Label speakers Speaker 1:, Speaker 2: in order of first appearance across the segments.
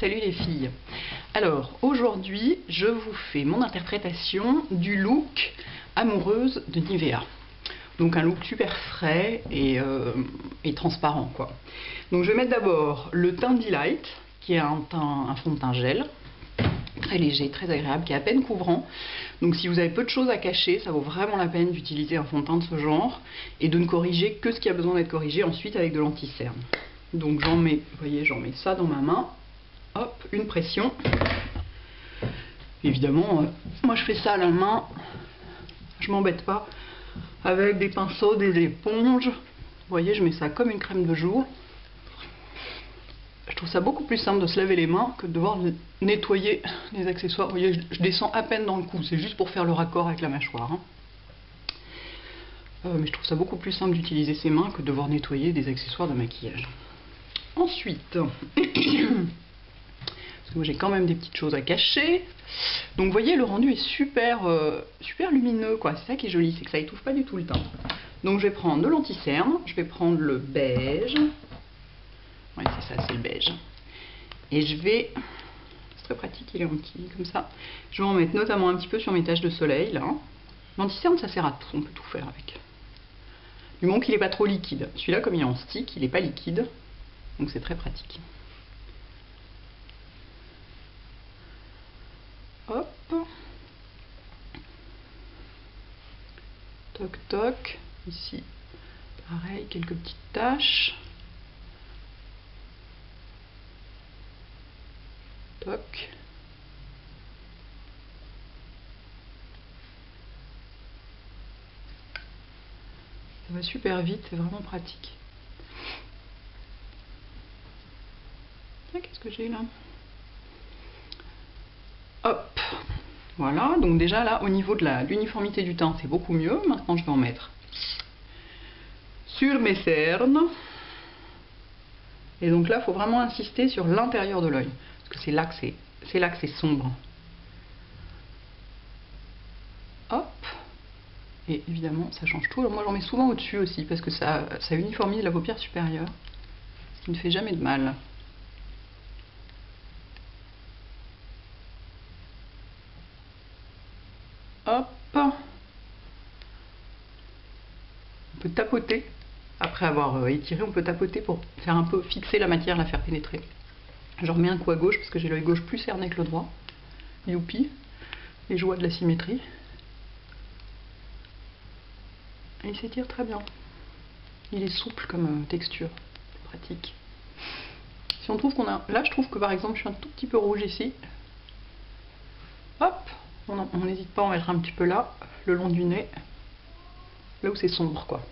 Speaker 1: Salut les filles. Alors aujourd'hui je vous fais mon interprétation du look amoureuse de Nivea. Donc un look super frais et transparent quoi. Donc je vais mettre d'abord le teint Delight qui est un fond de teint gel. Très léger, très agréable, qui est à peine couvrant. Donc si vous avez peu de choses à cacher, ça vaut vraiment la peine d'utiliser un fond de teint de ce genre et de ne corriger que ce qui a besoin d'être corrigé ensuite avec de l'anti-cerne. Donc j'en mets, vous voyez, j'en mets ça dans ma main. Hop, une pression. Évidemment, moi je fais ça à la main. Je m'embête pas avec des pinceaux, des éponges. Vous voyez, je mets ça comme une crème de jour. Je trouve ça beaucoup plus simple de se laver les mains que de devoir nettoyer les accessoires. Vous voyez, je descends à peine dans le cou. C'est juste pour faire le raccord avec la mâchoire. Mais je trouve ça beaucoup plus simple d'utiliser ses mains que de devoir nettoyer des accessoires de maquillage. Ensuite, parce que moi j'ai quand même des petites choses à cacher. Donc vous voyez, le rendu est super lumineux, quoi. C'est ça qui est joli, c'est que ça étouffe pas du tout le teint. Donc je vais prendre de l'anti-cerne, je vais prendre le beige. Ouais, c'est ça, c'est le beige. Et je vais, c'est très pratique, il est en petit comme ça. Je vais en mettre notamment un petit peu sur mes taches de soleil là. L'anti-cerne ça sert à tout, on peut tout faire avec. Du moment qu'il n'est pas trop liquide. Celui-là, comme il est en stick, il n'est pas liquide. Donc c'est très pratique. Hop. Toc toc. Ici, pareil, quelques petites taches. Toc. Ça va super vite, c'est vraiment pratique. Qu'est-ce que j'ai là? Hop, voilà, donc déjà là, au niveau de l'uniformité du teint, c'est beaucoup mieux. Maintenant, je vais en mettre sur mes cernes. Et donc là, il faut vraiment insister sur l'intérieur de l'œil, parce que c'est là que c'est sombre. Hop, et évidemment, ça change tout. Alors moi, j'en mets souvent au-dessus aussi, parce que ça uniformise la paupière supérieure, ce qui ne fait jamais de mal. Hop, on peut tapoter, après avoir étiré, on peut tapoter pour faire un peu fixer la matière, la faire pénétrer. Je remets un coup à gauche parce que j'ai l'œil gauche plus cerné que le droit. Youpi, les joies de la symétrie. Et il s'étire très bien. Il est souple comme texture, c'est pratique. Si on trouve qu'on a, là je trouve que par exemple je suis un tout petit peu rouge ici. Hop, on n'hésite pas à en mettre un petit peu là, le long du nez, là où c'est sombre quoi.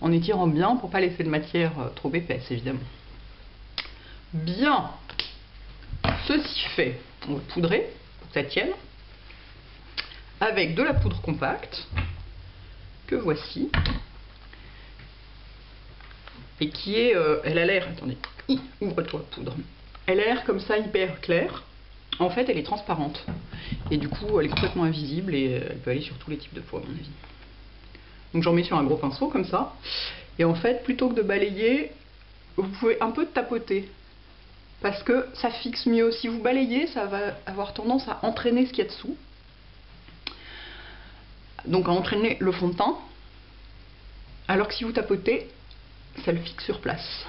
Speaker 1: En étirant bien pour pas laisser de matière trop épaisse évidemment. Bien, ceci fait, on va poudrer pour que ça tienne avec de la poudre compacte que voici et qui est, elle a l'air, attendez, ouvre-toi poudre, elle a l'air comme ça hyper claire. En fait, elle est transparente et du coup, elle est complètement invisible et elle peut aller sur tous les types de peau à mon avis. Donc j'en mets sur un gros pinceau comme ça. Et en fait, plutôt que de balayer, vous pouvez un peu tapoter. Parce que ça fixe mieux. Si vous balayez, ça va avoir tendance à entraîner ce qu'il y a dessous. Donc à entraîner le fond de teint. Alors que si vous tapotez, ça le fixe sur place.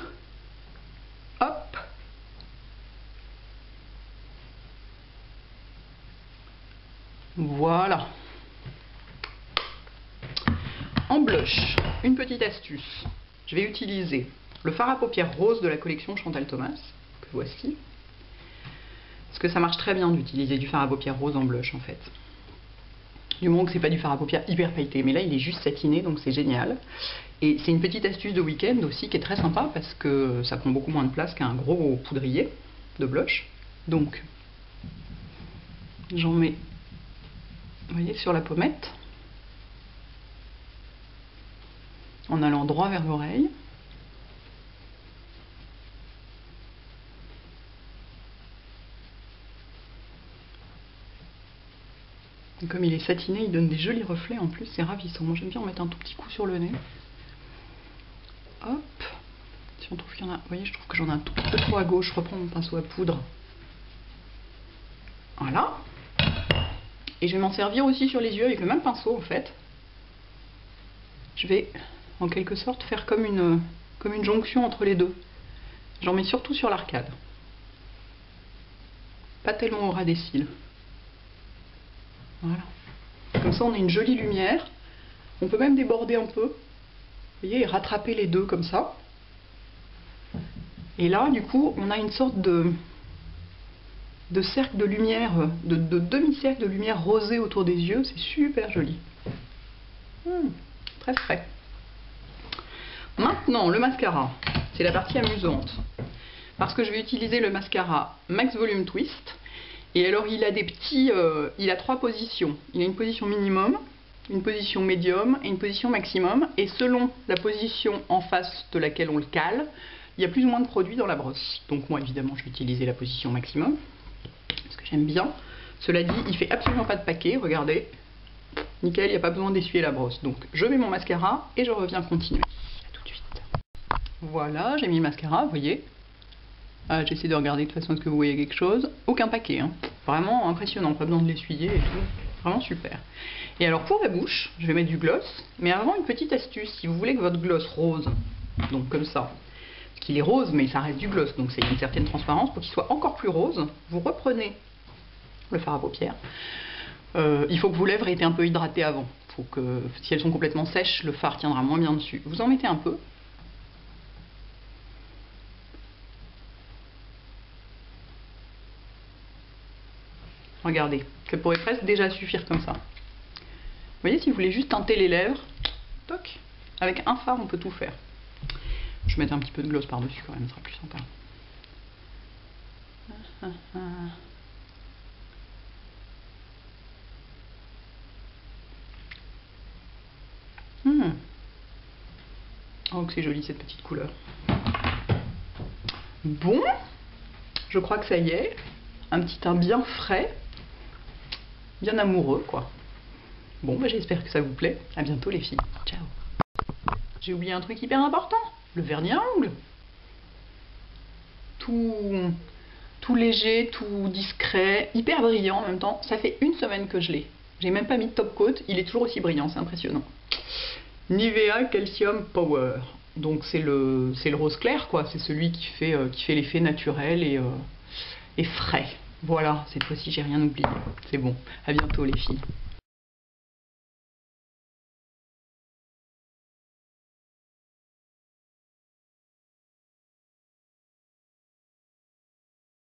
Speaker 1: Hop. Voilà. En blush, une petite astuce. Je vais utiliser le fard à paupières rose de la collection Chantal Thomas, que voici. Parce que ça marche très bien d'utiliser du fard à paupières rose en blush en fait. Du moment que c'est pas du fard à paupières hyper pailleté, mais là il est juste satiné donc c'est génial. Et c'est une petite astuce de week-end aussi qui est très sympa parce que ça prend beaucoup moins de place qu'un gros poudrier de blush. Donc j'en mets, vous voyez, sur la pommette. En allant droit vers l'oreille. Et comme il est satiné, il donne des jolis reflets en plus, c'est ravissant. Moi j'aime bien en mettre un tout petit coup sur le nez. Hop, Si on trouve qu'il y en a... Vous voyez, je trouve que j'en ai un tout petit peu trop à gauche. Je reprends mon pinceau à poudre. Voilà. Et je vais m'en servir aussi sur les yeux avec le même pinceau en fait. Je vais en quelque sorte faire comme une jonction entre les deux. J'en mets surtout sur l'arcade. Pas tellement au ras des cils. Voilà. Comme ça on a une jolie lumière. On peut même déborder un peu. Vous voyez, et rattraper les deux comme ça. Et là, du coup, on a une sorte de cercle de lumière, de demi-cercle de lumière rosée autour des yeux. C'est super joli. Très frais. Maintenant, le mascara. C'est la partie amusante. Parce que je vais utiliser le mascara Max Volume Twist. Et alors, il a des petits... il a 3 positions. Il a une position minimum, une position médium et une position maximum. Et selon la position en face de laquelle on le cale, il y a plus ou moins de produit dans la brosse. Donc moi, évidemment, je vais utiliser la position maximum. Parce que j'aime bien. Cela dit, il fait absolument pas de paquet. Regardez. Nickel, il n'y a pas besoin d'essuyer la brosse. Donc, je mets mon mascara et je reviens continuer. A tout de suite. Voilà, j'ai mis le mascara, vous voyez. J'essaie de regarder de façon à ce que vous voyez quelque chose. Aucun paquet, hein. Vraiment impressionnant, pas besoin de l'essuyer et tout. Vraiment super. Et alors pour la bouche, je vais mettre du gloss. Mais avant, une petite astuce. Si vous voulez que votre gloss rose, donc comme ça, parce qu'il est rose, mais ça reste du gloss, donc c'est une certaine transparence. Pour qu'il soit encore plus rose, vous reprenez le fard à paupières. Il faut que vos lèvres aient été un peu hydratées avant. Faut que, si elles sont complètement sèches, le fard tiendra moins bien dessus. Vous en mettez un peu. Regardez, ça pourrait presque déjà suffire comme ça. Vous voyez, si vous voulez juste teinter les lèvres, toc, avec un fard on peut tout faire. Je vais mettre un petit peu de gloss par-dessus quand même, ce sera plus sympa. Oh que c'est joli cette petite couleur. Bon, je crois que ça y est. Un petit teint bien frais, bien amoureux quoi. Bon, bah, j'espère que ça vous plaît. À bientôt les filles. Ciao. J'ai oublié un truc hyper important. Le vernis à ongles. Tout léger, tout discret, hyper brillant en même temps. Ça fait une semaine que je l'ai. J'ai même pas mis de top coat. Il est toujours aussi brillant, c'est impressionnant. Nivea Calcium Power. Donc c'est le rose clair quoi. C'est celui qui fait l'effet naturel et frais. Voilà, cette fois-ci j'ai rien oublié. C'est bon. À bientôt les filles.